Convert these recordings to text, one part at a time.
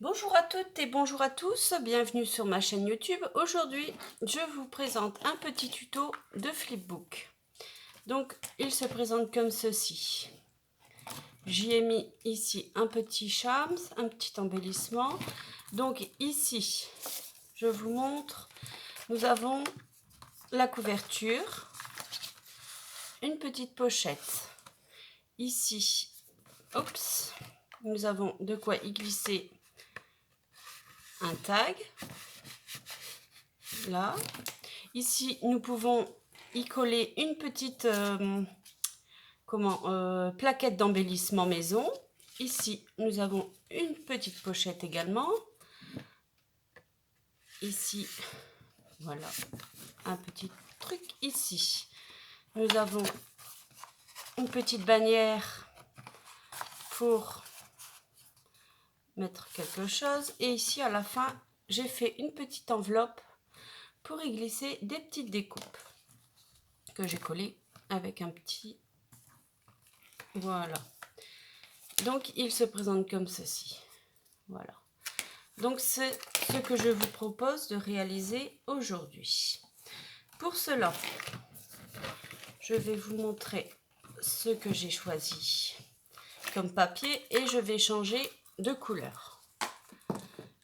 Bonjour à toutes et bonjour à tous, bienvenue sur ma chaîne YouTube. Aujourd'hui, je vous présente un petit tuto de flipbook. Donc, il se présente comme ceci. J'y ai mis ici un petit charme, un petit embellissement. Donc ici, je vous montre, nous avons la couverture, une petite pochette. Ici, oups, nous avons de quoi y glisser un tag. Là, ici, nous pouvons y coller une petite plaquette d'embellissement maison. Ici, nous avons une petite pochette également. Ici, voilà, un petit truc ici. Nous avons une petite bannière pour mettre quelque chose. Et ici, à la fin, j'ai fait une petite enveloppe pour y glisser des petites découpes que j'ai collées avec un petit... Voilà. Donc, il se présente comme ceci. Voilà. Donc, c'est ce que je vous propose de réaliser aujourd'hui. Pour cela, je vais vous montrer ce que j'ai choisi comme papier et je vais changer de couleur.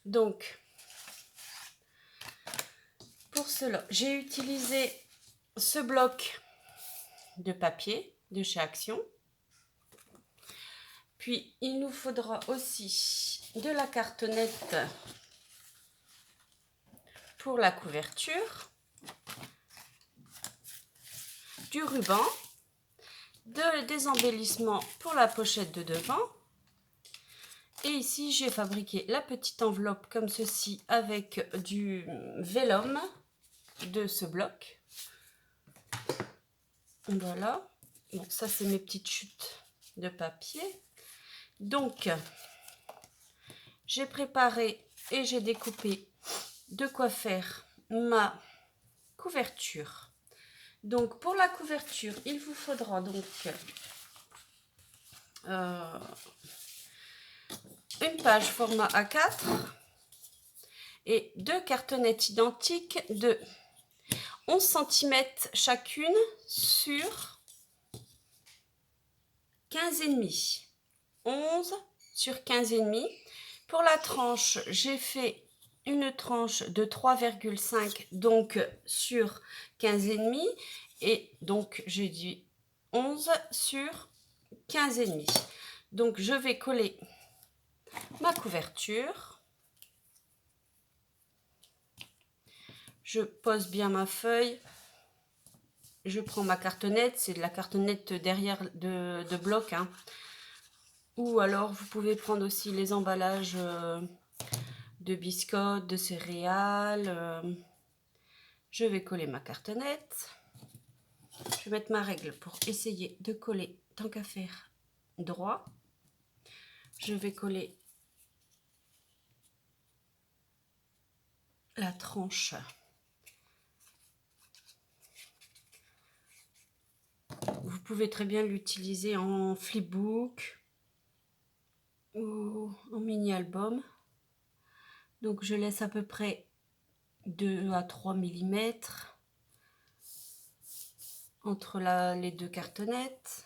Donc, pour cela, j'ai utilisé ce bloc de papier de chez Action. Puis, il nous faudra aussi de la cartonnette pour la couverture, du ruban, des embellissements pour la pochette de devant. Et ici, j'ai fabriqué la petite enveloppe comme ceci avec du vélum de ce bloc. Voilà. Bon, ça, c'est mes petites chutes de papier. Donc, j'ai préparé et j'ai découpé de quoi faire ma couverture. Donc, pour la couverture, il vous faudra donc une page format A4 et deux cartonnettes identiques de 11 cm chacune sur 15,5. 11 sur 15,5. Pour la tranche, j'ai fait une tranche de 3,5 donc sur 15,5 et donc j'ai dit 11 sur 15,5. Donc je vais coller ma couverture. Je pose bien ma feuille. Je prends ma cartonnette, c'est de la cartonnette derrière de bloc, hein. Ou alors vous pouvez prendre aussi les emballages de biscottes, de céréales. Je vais coller ma cartonnette. Je vais mettre ma règle pour essayer de coller tant qu'à faire droit. Je vais coller la tranche. Vous pouvez très bien l'utiliser en flipbook ou en mini-album. Donc je laisse à peu près 2 à 3 mm entre les deux cartonnettes.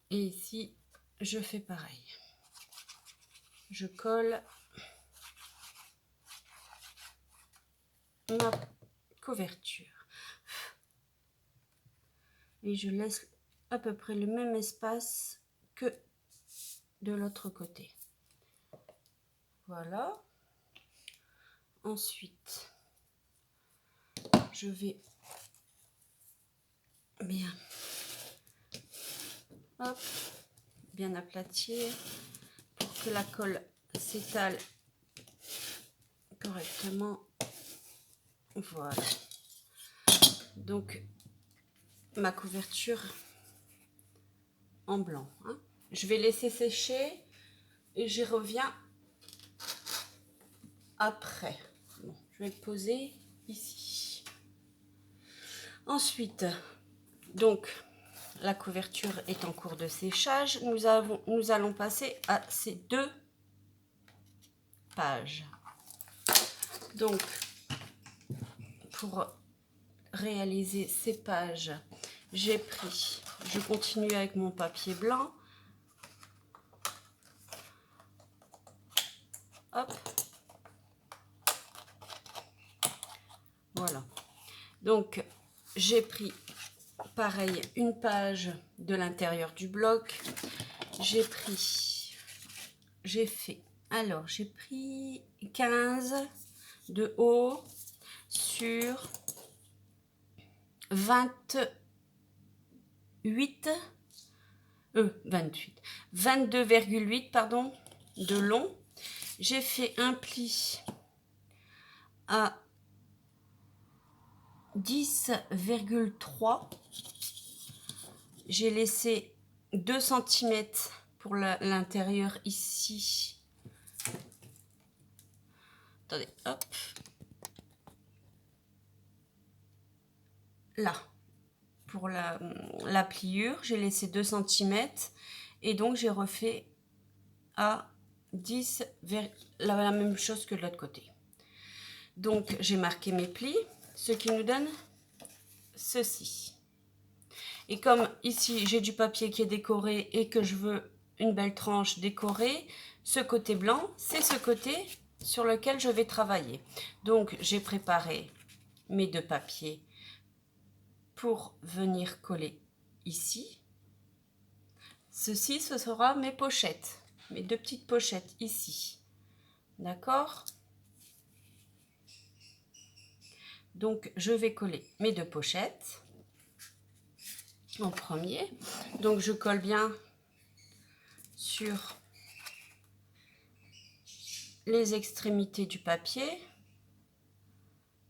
Et ici, je fais pareil. Je colle ma couverture. Et je laisse à peu près le même espace que de l'autre côté. Voilà. Ensuite, je vais bien aplatir pour que la colle s'étale correctement. Voilà. Donc, ma couverture en blanc, hein. Je vais laisser sécher et j'y reviens après. Bon, je vais le poser ici. Ensuite, donc, la couverture est en cours de séchage. Nous allons passer à ces deux pages. Donc, pour réaliser ces pages, j'ai pris, je continue avec mon papier blanc. Hop. Voilà. Donc, j'ai pris, pareil, une page de l'intérieur du bloc. J'ai fait, alors, j'ai pris 15 de haut sur 22,8 pardon, de long. J'ai fait un pli à 10,3. J'ai laissé 2 cm pour l'intérieur ici. Attendez, hop. Là, pour la pliure, j'ai laissé 2 cm. Et donc, j'ai refait à 10, la même chose que de l'autre côté. Donc, j'ai marqué mes plis, ce qui nous donne ceci. Et comme ici, j'ai du papier qui est décoré et que je veux une belle tranche décorée, ce côté blanc, c'est ce côté sur lequel je vais travailler. Donc, j'ai préparé mes 2 papiers pour venir coller ici. Ceci, ce sera mes pochettes, mes 2 petites pochettes ici. D'accord? Donc, je vais coller mes 2 pochettes en premier. Donc, je colle bien sur les extrémités du papier.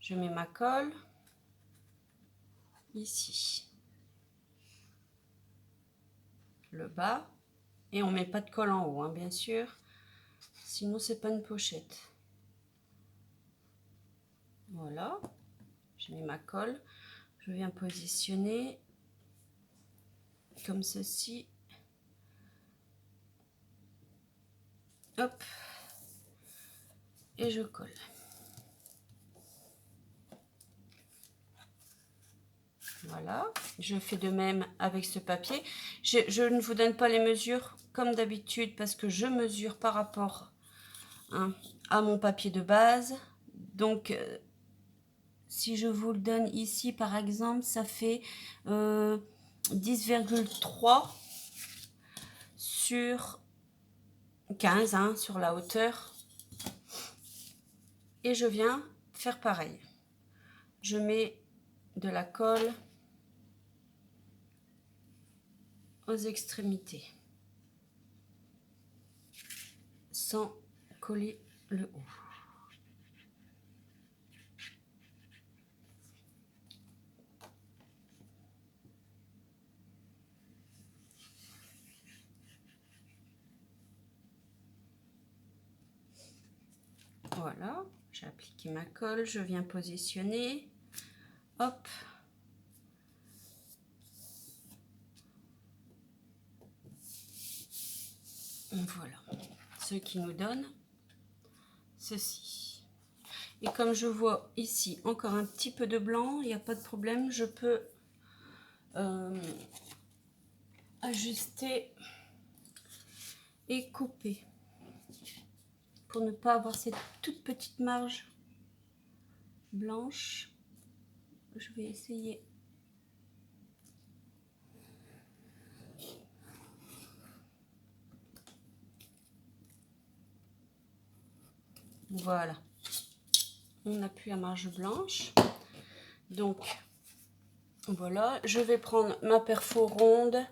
Je mets ma colle ici. Le bas. Et on ne met pas de colle en haut, hein, bien sûr. Sinon, c'est pas une pochette. Voilà. Je mets ma colle. Je viens positionner comme ceci. Hop. Et je colle. Voilà. Je fais de même avec ce papier. Je ne vous donne pas les mesures comme d'habitude parce que je mesure par rapport à mon papier de base. Donc, si je vous le donne ici, par exemple, ça fait 10,3 sur 15, hein, sur la hauteur. Et je viens faire pareil. Je mets de la colle aux extrémités sans coller le haut. Voilà, j'ai appliqué ma colle, je viens positionner. Hop. Voilà, ce qui nous donne ceci. Et comme je vois ici encore un petit peu de blanc, il n'y a pas de problème, je peux ajuster et couper pour ne pas avoir cette toute petite marge blanche. Je vais essayer. Voilà, on n'a plus la marge blanche. Donc voilà, je vais prendre ma perfo ronde.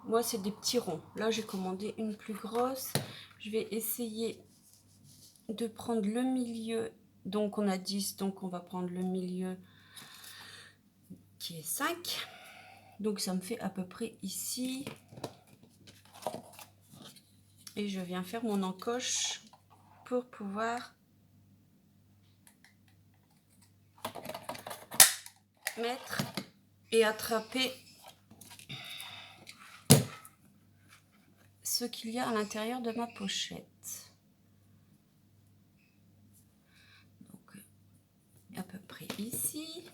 Moi c'est des petits ronds. Là j'ai commandé une plus grosse. Je vais essayer de prendre le milieu. Donc on a 10, donc on va prendre le milieu qui est 5. Donc ça me fait à peu près ici. Et je viens faire mon encoche pour pouvoir mettre et attraper ce qu'il y a à l'intérieur de ma pochette. compris ici.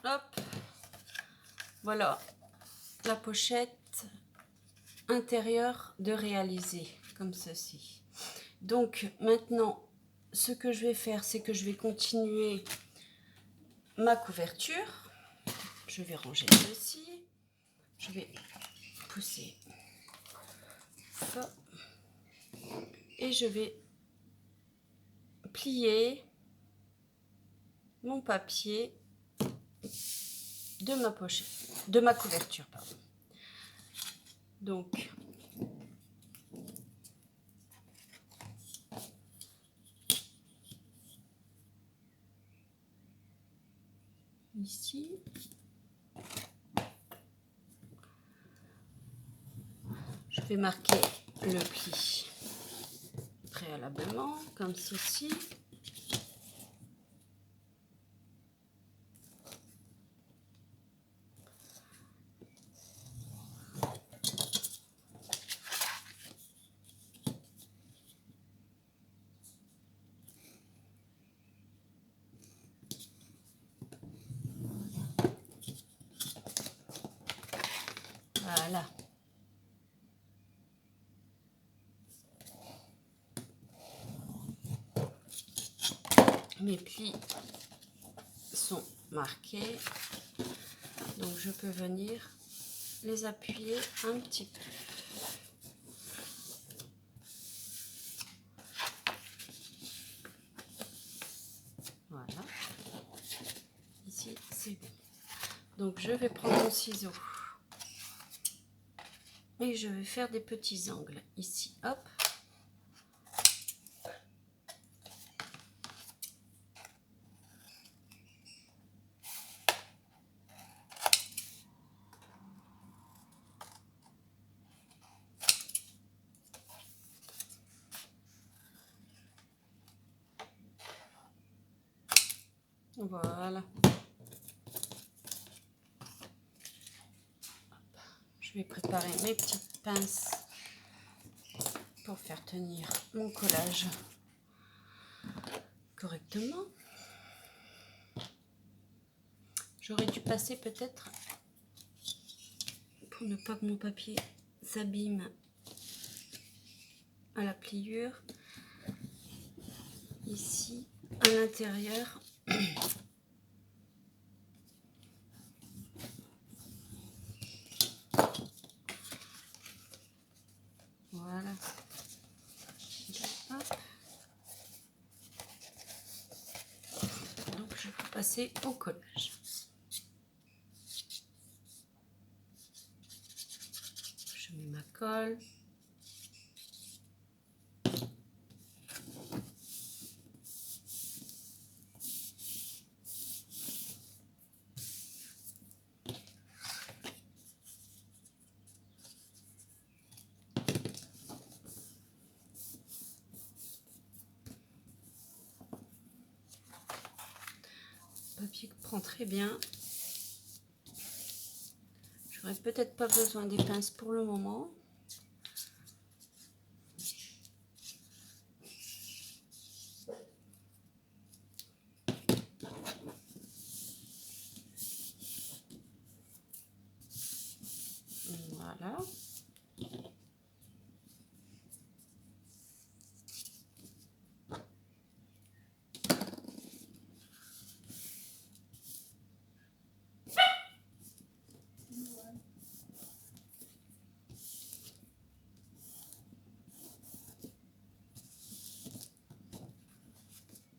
Hop, voilà la pochette intérieure de réaliser comme ceci. Donc maintenant, ce que je vais faire, c'est que je vais continuer ma couverture. Je vais ranger ceci. Je vais pousser ça et je vais plier mon papier de ma pochette, de ma couverture, pardon. Donc, ici, je vais marquer le pli préalablement, comme ceci. Voilà. Mes plis sont marqués, donc je peux venir les appuyer un petit peu. Voilà. Ici, c'est bon. Donc je vais prendre mon ciseau et je vais faire des petits angles ici. Hop. Voilà. Je vais préparer mes petites pinces pour faire tenir mon collage correctement. J'aurais dû passer peut-être, pour ne pas que mon papier s'abîme à la pliure, ici à l'intérieur. Voilà. Hop. Donc je peux passer au collage. Je mets ma colle. Le papier prend très bien. J'aurais peut-être pas besoin des pinces pour le moment. Voilà.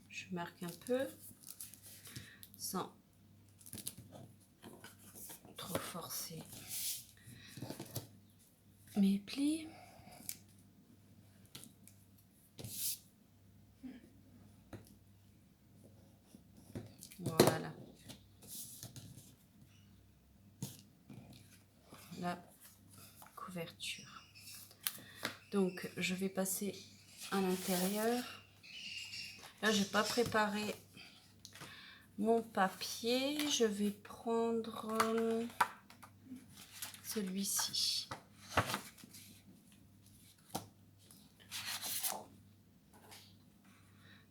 Je marque un peu sans trop forcer mes plis. Voilà. La couverture. Donc je vais passer à l'intérieur. Là, j'ai pas préparé mon papier. Je vais prendre celui-ci.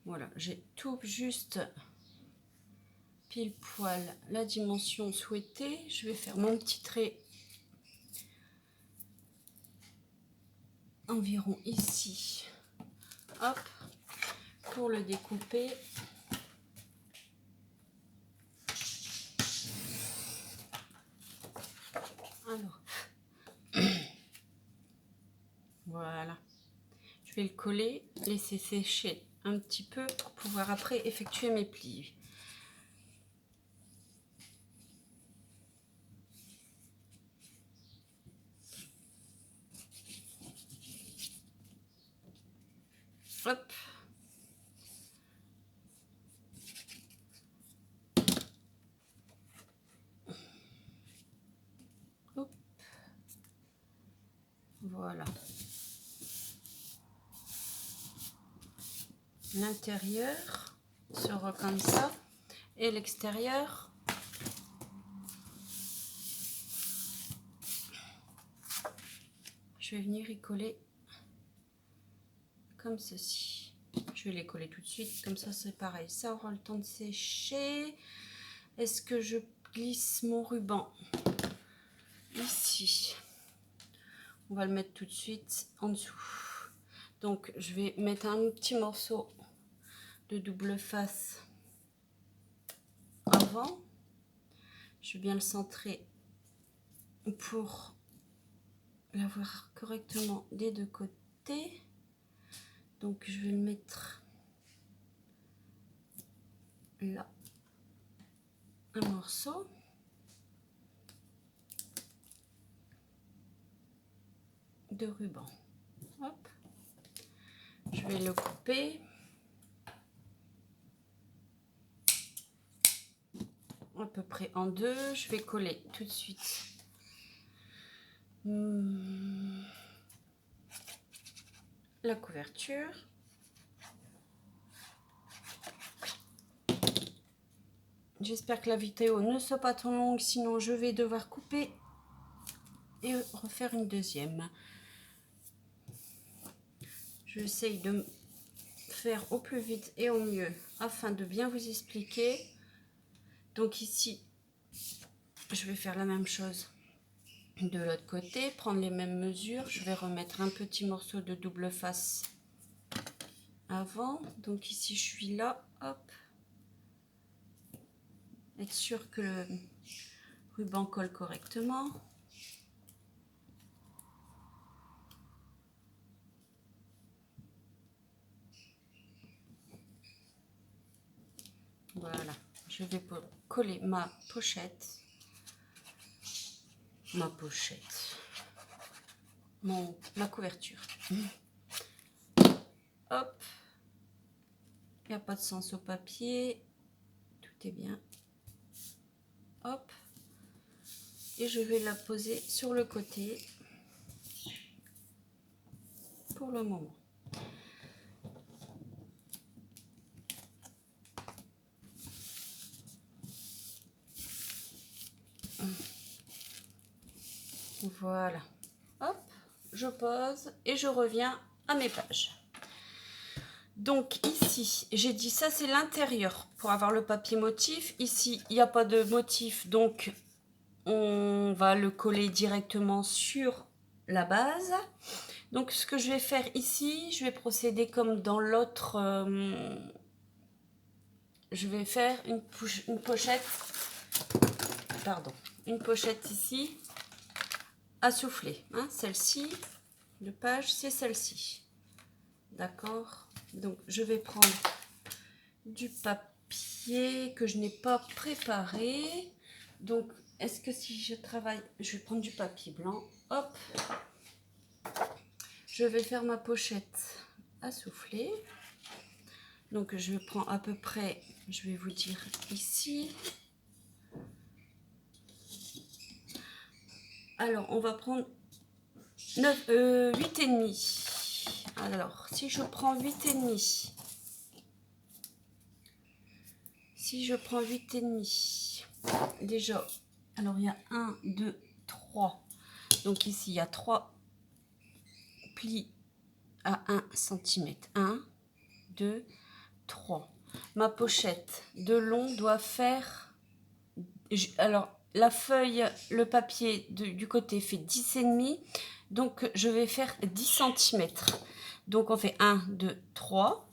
Voilà, j'ai tout juste pile poil la dimension souhaitée. Je vais faire mon petit trait environ ici. Hop, pour le découper. Alors, voilà. Je vais le coller, laisser sécher un petit peu pour pouvoir après effectuer mes plis. Hop. Hop. Voilà. L'intérieur sera comme ça et l'extérieur je vais venir y coller comme ceci. Je vais les coller tout de suite, comme ça c'est pareil, ça aura le temps de sécher. Est-ce que je glisse mon ruban ici? On va le mettre tout de suite en dessous. Donc je vais mettre un petit morceau de double face avant. Je vais bien le centrer pour l'avoir correctement des deux côtés. Donc je vais le mettre là, un morceau. De ruban. Hop. Je vais le couper. À peu près en deux. Je vais coller tout de suite. La couverture. J'espère que la vidéo ne soit pas trop longue, sinon je vais devoir couper et refaire une deuxième. J'essaye de faire au plus vite et au mieux afin de bien vous expliquer. Donc ici, je vais faire la même chose de l'autre côté, prendre les mêmes mesures. Je vais remettre un petit morceau de double face avant. Donc ici, je suis là, hop. Être sûr que le ruban colle correctement. Voilà, je vais coller ma pochette. Ma couverture. Hop. Il n'y a pas de sens au papier. Tout est bien. Hop. Et je vais la poser sur le côté pour le moment. Voilà. Hop, je pose et je reviens à mes pages. Donc ici, j'ai dit ça c'est l'intérieur pour avoir le papier motif. Ici, il n'y a pas de motif, donc on va le coller directement sur la base. Donc ce que je vais faire ici, je vais procéder comme dans l'autre. Je vais faire une pochette, pardon, une pochette ici à souffler. Hein, celle-ci, de page, c'est celle-ci. D'accord? Donc je vais prendre du papier que je n'ai pas préparé. Donc est-ce que si je travaille, je vais prendre du papier blanc. Hop. Je vais faire ma pochette à souffler. Donc je prends à peu près, je vais vous dire ici. Alors on va prendre 8,5. Alors si je prends 8,5. Si je prends 8,5. Déjà, alors il y a 1, 2, 3. Donc ici il y a 3 plis à 1 cm. 1, 2, 3. Ma pochette de long doit faire... Alors, la feuille, le papier du côté fait 10,5. Donc, je vais faire 10 cm. Donc, on fait 1, 2, 3.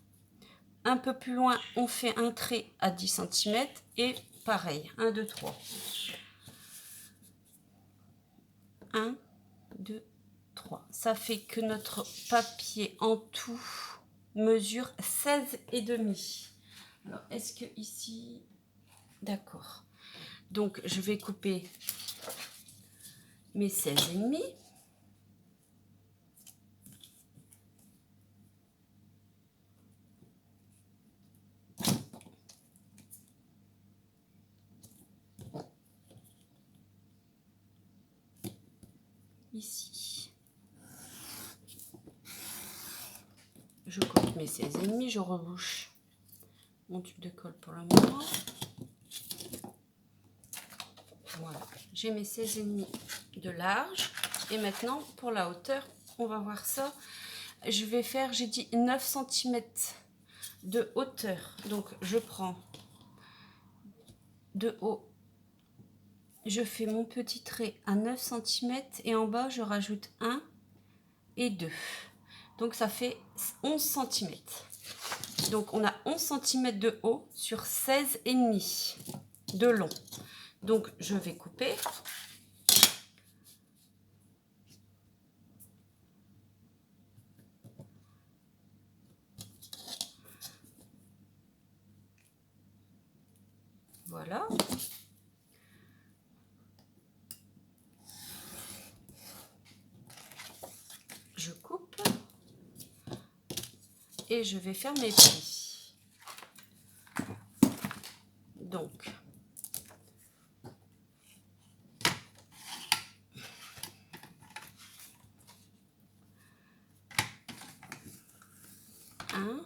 Un peu plus loin, on fait un trait à 10 cm. Et pareil, 1, 2, 3. 1, 2, 3. Ça fait que notre papier en tout mesure 16,5. Alors, est-ce que ici... D'accord. Donc, je vais couper mes 16,5. Ici. Je coupe mes 16,5. Je rebouche mon tube de colle pour le moment. Voilà. J'ai mes 16,5 de large. Et maintenant, pour la hauteur, on va voir ça. Je vais faire, j'ai dit 9 cm de hauteur. Donc, je prends de haut. Je fais mon petit trait à 9 cm et en bas, je rajoute 1 et 2. Donc, ça fait 11 cm. Donc, on a 11 cm de haut sur 16,5 de long. Donc, je vais couper. Voilà. Je coupe. Et je vais faire mes plis. Donc, un,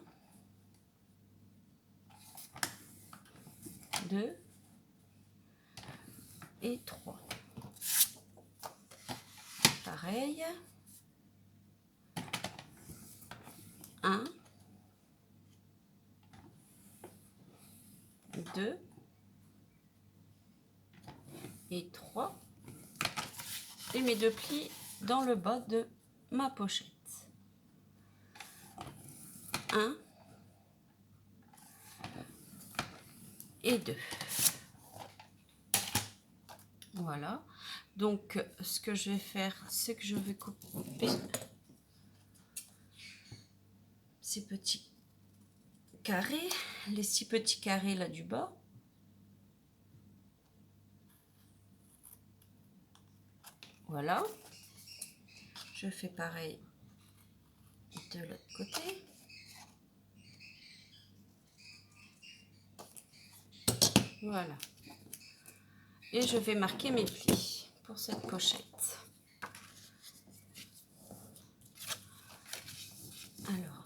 2 et 3. Pareil. 1, 2 et 3. Et mes 2 plis dans le bas de ma pochette. 1 et 2. Voilà. Donc, ce que je vais faire, c'est que je vais couper ces petits carrés, les 6 petits carrés là du bas. Voilà. Je fais pareil de l'autre côté. Voilà. Et je vais marquer mes plis pour cette pochette. Alors,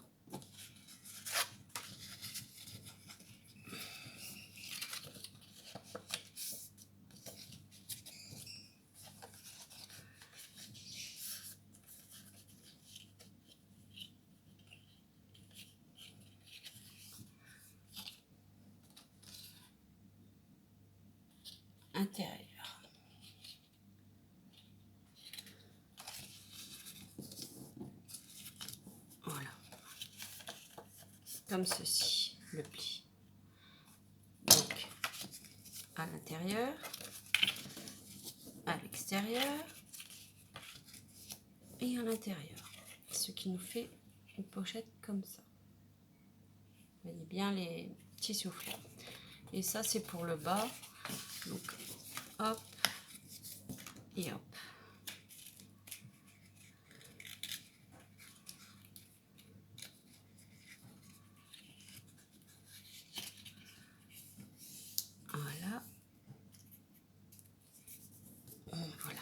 intérieur. Voilà. Comme ceci, le pli. Donc, à l'intérieur, à l'extérieur et à l'intérieur. Ce qui nous fait une pochette comme ça. Vous voyez bien les petits soufflets. Et ça, c'est pour le bas. Donc, hop et hop. Voilà. Voilà.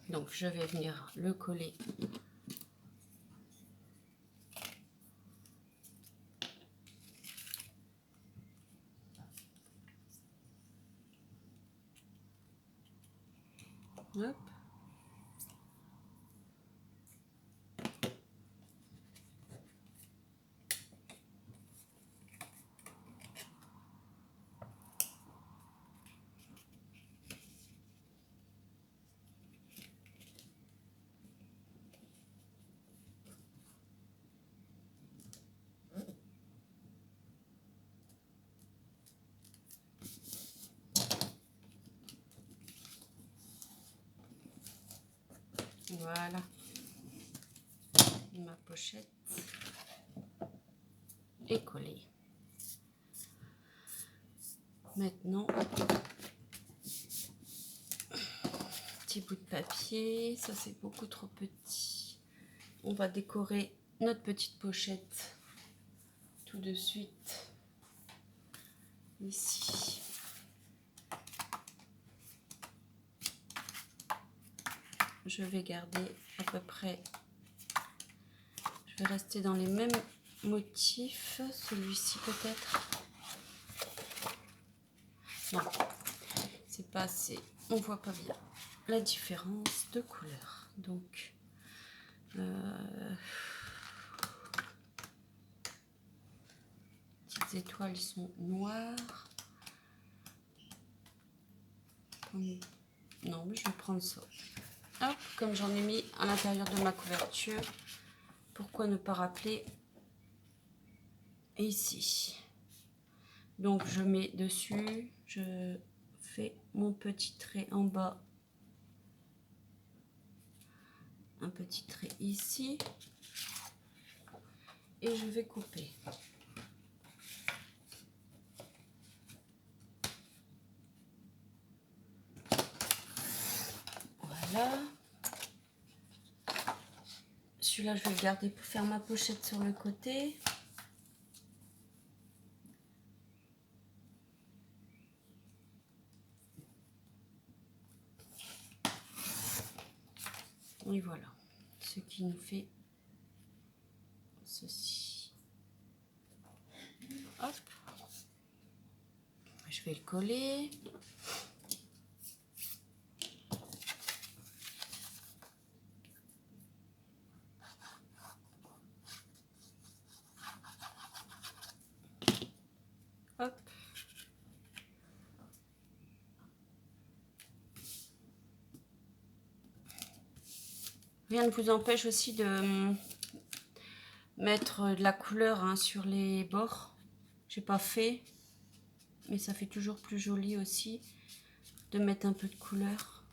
Donc, je vais venir le coller. Hop. Voilà. Ma pochette est collée. Maintenant, petit bout de papier, ça c'est beaucoup trop petit. On va décorer notre petite pochette tout de suite ici. Je vais garder à peu près, je vais rester dans les mêmes motifs, celui-ci peut-être. Non, c'est pas assez, on voit pas bien la différence de couleur. Donc, petites étoiles sont noires. Non, mais je vais prendre ça. Hop, comme j'en ai mis à l'intérieur de ma couverture, pourquoi ne pas rappeler ici. Donc je mets dessus, je fais mon petit trait en bas, un petit trait ici, et je vais couper. Voilà. Celui-là, je vais le garder pour faire ma pochette sur le côté. Et voilà, ce qui nous fait ceci. Hop. Je vais le coller. Hop. Rien ne vous empêche aussi de mettre de la couleur sur les bords. J'ai pas fait, mais ça fait toujours plus joli aussi de mettre un peu de couleur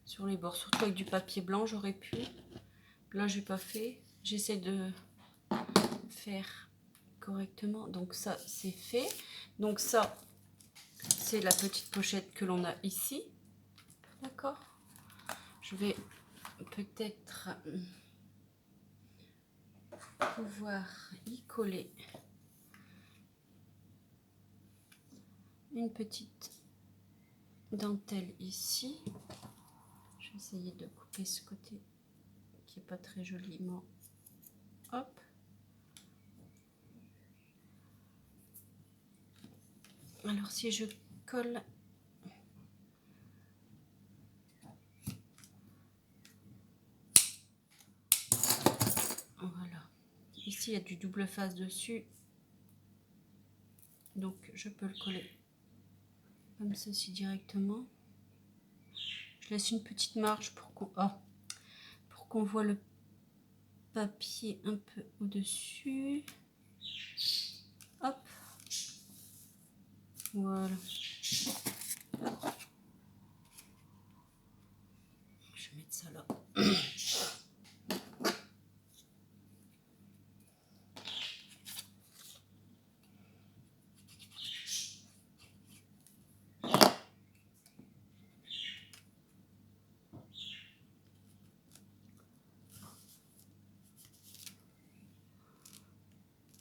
sur les bords, surtout avec du papier blanc. J'aurais pu, là j'ai pas fait, j'essaie de faire correctement. Donc ça c'est fait, donc ça c'est la petite pochette que l'on a ici, d'accord. Je vais peut-être pouvoir y coller une petite dentelle ici. Je vais essayer de couper ce côté qui est pas très joliment. Hop. Alors si je colle voilà, ici il y a du double face dessus, donc je peux le coller comme ceci directement. Je laisse une petite marge pour qu'on voit le papier un peu au-dessus. Hop. Voilà. Hop. Je vais mettre ça là.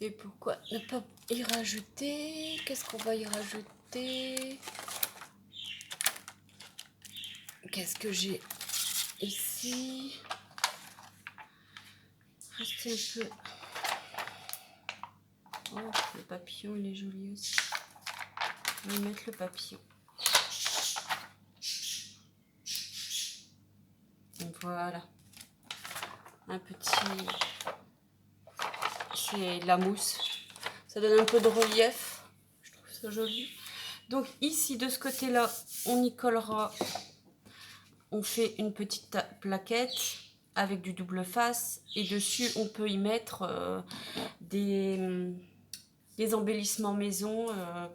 Et pourquoi ne pas y rajouter? Qu'est-ce qu'on va y rajouter? Qu'est-ce que j'ai ici? Restez un peu. Oh, le papillon, il est joli aussi. Je vais mettre le papillon. Donc voilà. Un petit. C'est de la mousse. Ça donne un peu de relief. Je trouve ça joli. Donc ici, de ce côté-là, on y collera. On fait une petite plaquette avec du double face. Et dessus, on peut y mettre des embellissements maison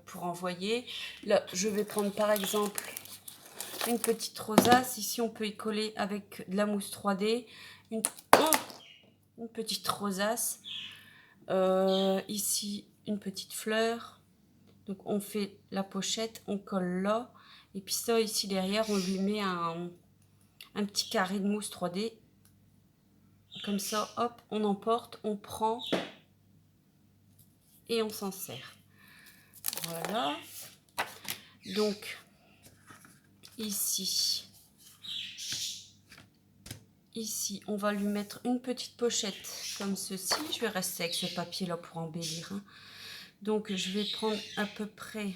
pour envoyer. Là, je vais prendre par exemple une petite rosace. Ici, on peut y coller avec de la mousse 3D. Une petite rosace. Ici, une petite fleur. Donc, on fait la pochette, on colle là. Et puis ça, ici, derrière, on lui met un petit carré de mousse 3D. Comme ça, hop, on emporte, on prend et on s'en sert. Voilà. Donc, ici, on va lui mettre une petite pochette comme ceci. Je vais rester avec ce papier-là pour embellir. Hein. Donc, je vais prendre à peu près...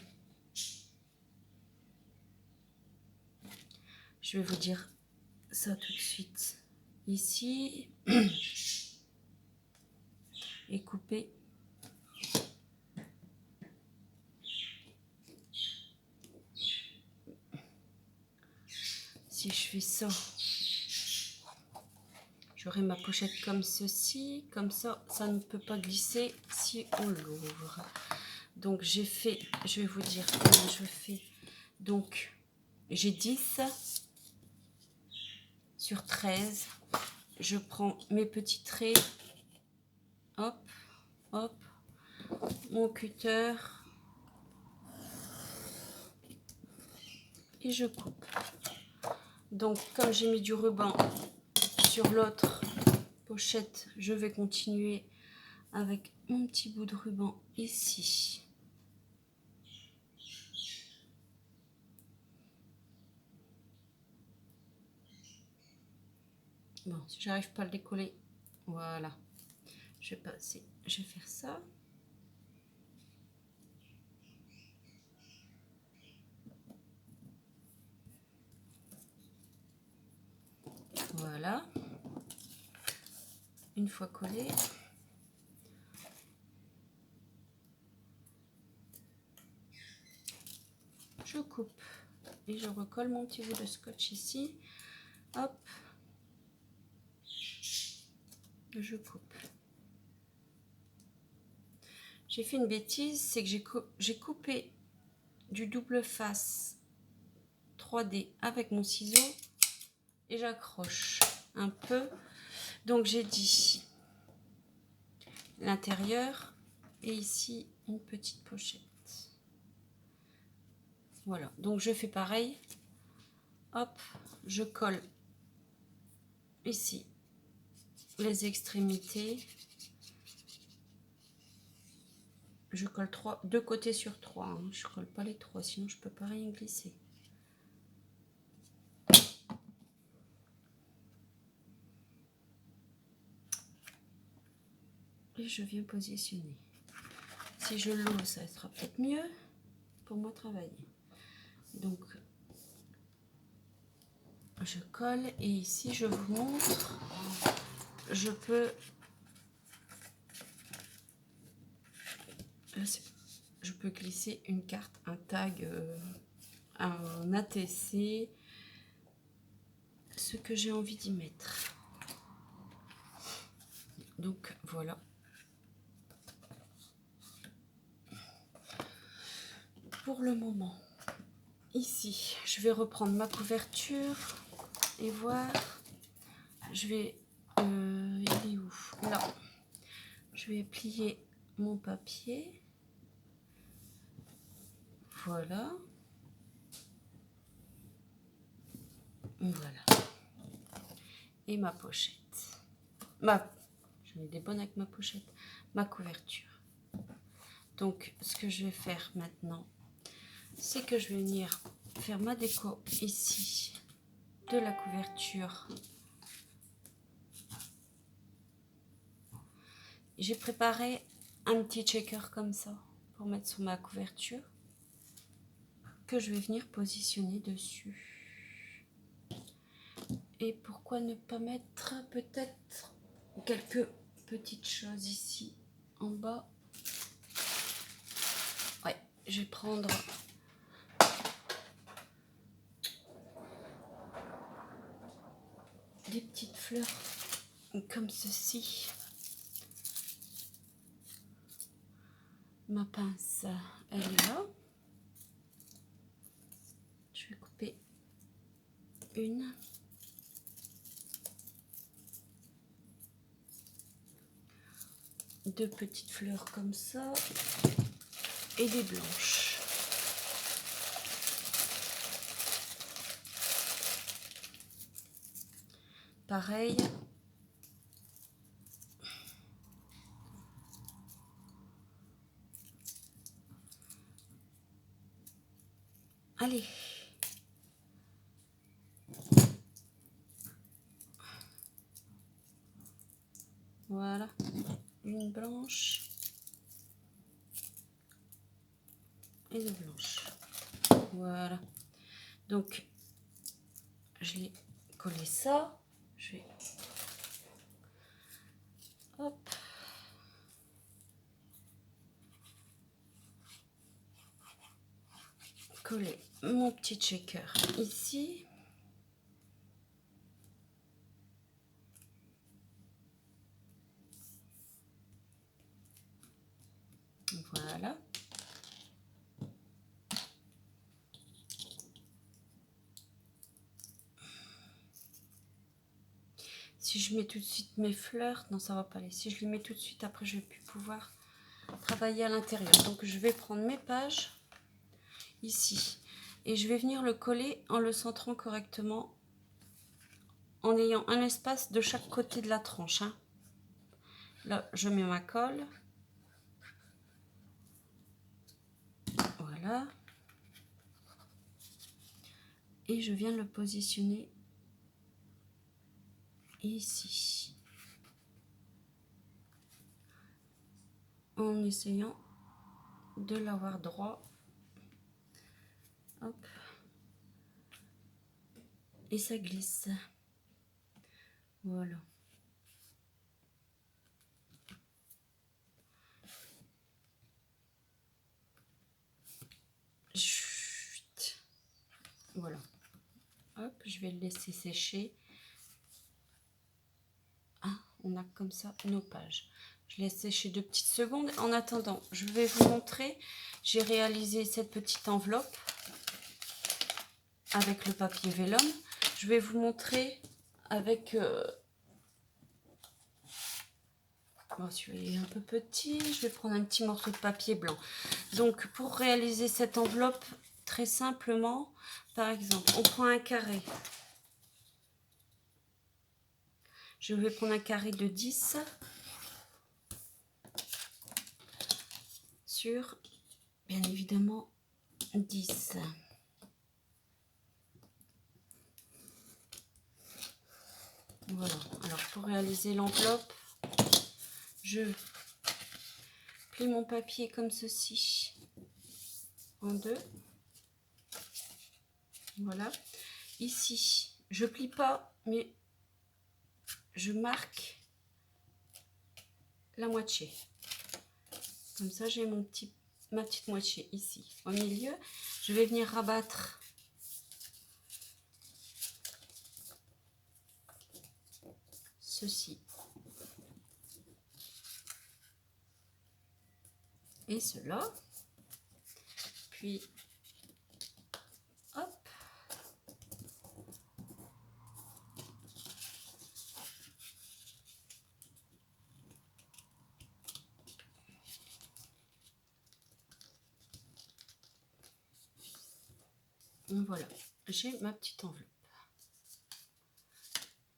Je vais vous dire ça tout de suite. Ici. Et couper. Si je fais ça, j'aurai ma pochette comme ceci. Comme ça, ça ne peut pas glisser si on l'ouvre. Donc, j'ai fait... Je vais vous dire comment je fais. Donc, j'ai 10 sur 13. Je prends mes petits traits. Hop, hop. Mon cutter. Et je coupe. Donc, comme j'ai mis du ruban sur l'autre pochette, je vais continuer avec mon petit bout de ruban ici. Bon, si j'arrive pas à le décoller, voilà. Je vais passer, je vais faire ça. Voilà. Une fois collé. Je coupe et je recolle mon petit bout de scotch ici. Hop. Je coupe. J'ai fait une bêtise, c'est que j'ai coupé du double face 3D avec mon ciseau et j'accroche un peu. Donc j'ai dit l'intérieur et ici une petite pochette. Voilà, donc je fais pareil. Hop, je colle ici les extrémités. Je colle 2 côtés sur 3. Hein. Je colle pas les 3, sinon je peux pas rien glisser. Et je viens positionner. Si je l'ouvre, ça sera peut-être mieux pour moi travailler. Donc, je colle et ici, je vous montre, je peux... Je peux glisser une carte, un tag, un ATC, ce que j'ai envie d'y mettre. Donc voilà. Pour le moment, ici, je vais reprendre ma couverture et voir. Je vais... il est où? Là. Je vais plier mon papier. Voilà. Voilà. Et ma pochette. J'en ai des bonnes avec ma pochette. Ma couverture. Donc, ce que je vais faire maintenant, c'est que je vais venir faire ma déco ici de la couverture. J'ai préparé un petit checker comme ça pour mettre sur ma couverture que je vais venir positionner dessus. Et pourquoi ne pas mettre peut-être quelques petites choses ici en bas. Ouais, je vais prendre des petites fleurs comme ceci. Ma pince, elle est là. Je vais couper une. Deux petites fleurs comme ça. Et des blanches. Pareil. Allez. Voilà. Une blanche. Et deux blanches. Voilà. Donc, je l'ai collé ça. Je vais... Hop. Coller mon petit shaker ici. Voilà. Si je mets tout de suite mes fleurs, non ça va pas aller. Si je les mets tout de suite, après je vais plus pouvoir travailler à l'intérieur. Donc je vais prendre mes pages ici et je vais venir le coller en le centrant correctement, en ayant un espace de chaque côté de la tranche. Hein. Là je mets ma colle. Voilà. Et je viens le positionner ici. En essayant de l'avoir droit. Hop. Et ça glisse. Voilà. Chut. Voilà. Hop, je vais le laisser sécher. Ah, on a comme ça nos pages. Je laisse sécher 2 petites secondes. En attendant, je vais vous montrer. J'ai réalisé cette petite enveloppe avec le papier vélum. Je vais vous montrer avec... Bon, celui-là est un peu petit. Je vais prendre un petit morceau de papier blanc. Donc, pour réaliser cette enveloppe, très simplement, par exemple, on prend un carré. Je vais prendre un carré de 10 sur, bien évidemment, 10. Voilà. Alors, pour réaliser l'enveloppe, je plie mon papier comme ceci en 2. Voilà. Ici, je plie pas, mais je marque la moitié. Comme ça, j'ai ma petite moitié ici. Au milieu, je vais venir rabattre ceci et cela. Puis, hop. Voilà, j'ai ma petite enveloppe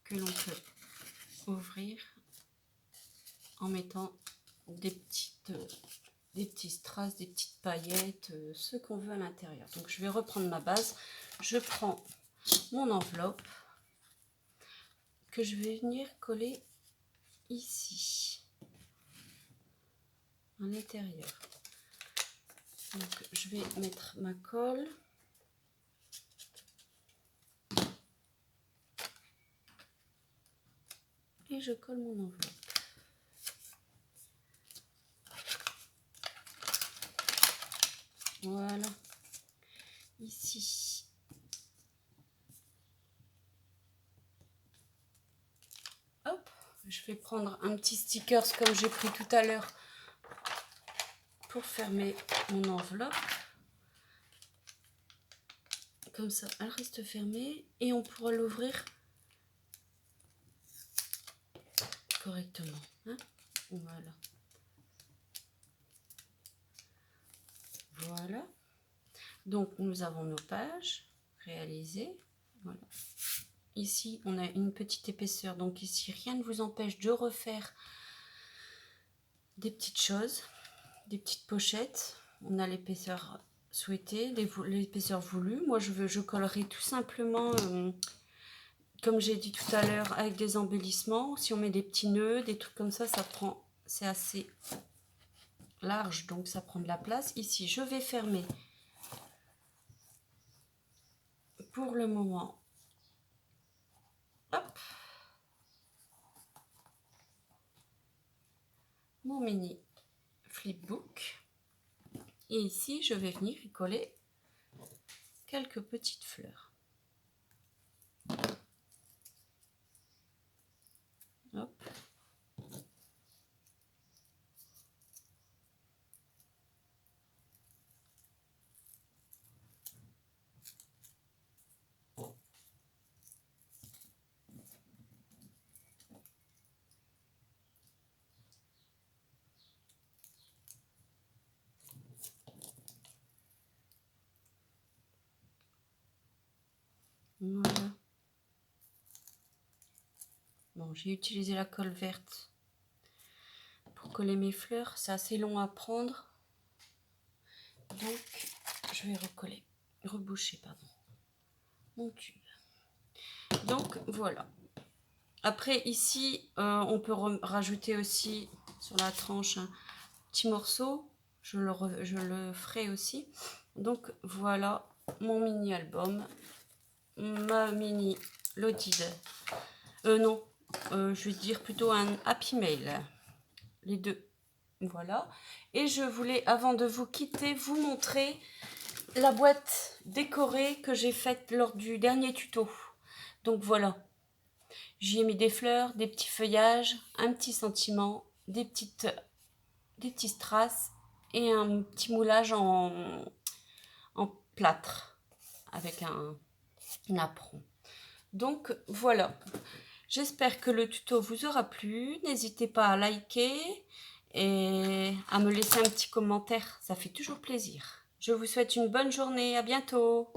que l'on peut ouvrir en mettant des petits strass, des petites paillettes, ce qu'on veut à l'intérieur. Donc je vais reprendre ma base, je prends mon enveloppe que je vais venir coller ici, à l'intérieur. Donc je vais mettre ma colle. Et je colle mon enveloppe. Voilà. Ici. Hop. Je vais prendre un petit sticker comme j'ai pris tout à l'heure pour fermer mon enveloppe. comme ça, elle reste fermée et on pourra l'ouvrir correctement. Hein? Voilà. Voilà. Donc, nous avons nos pages réalisées. Voilà. Ici, on a une petite épaisseur. Donc ici, rien ne vous empêche de refaire des petites choses, des petites pochettes. On a l'épaisseur souhaitée, l'épaisseur voulue. Moi, je collerai tout simplement, comme j'ai dit tout à l'heure, avec des embellissements. Si on met des petits nœuds, des trucs comme ça prend, c'est assez large, donc ça prend de la place. Ici, je vais fermer pour le moment. Hop, mon mini flipbook. Et ici, je vais venir y coller quelques petites fleurs. Hop. Voilà. Bon, j'ai utilisé la colle verte pour coller mes fleurs. C'est assez long à prendre. Donc, je vais reboucher, pardon, mon tube. Donc, voilà. Après, ici, on peut rajouter aussi sur la tranche un petit morceau. Je le ferai aussi. Donc, voilà mon mini-album. Ma mini loaded. Non, je vais dire plutôt un happy mail. Les deux. Voilà. Et je voulais, avant de vous quitter, vous montrer la boîte décorée que j'ai faite lors du dernier tuto. Donc voilà. J'y ai mis des fleurs, des petits feuillages, un petit sentiment, des petits strass et un petit moulage en plâtre avec un apron. Donc voilà. J'espère que le tuto vous aura plu. N'hésitez pas à liker et à me laisser un petit commentaire. Ça fait toujours plaisir. Je vous souhaite une bonne journée. À bientôt.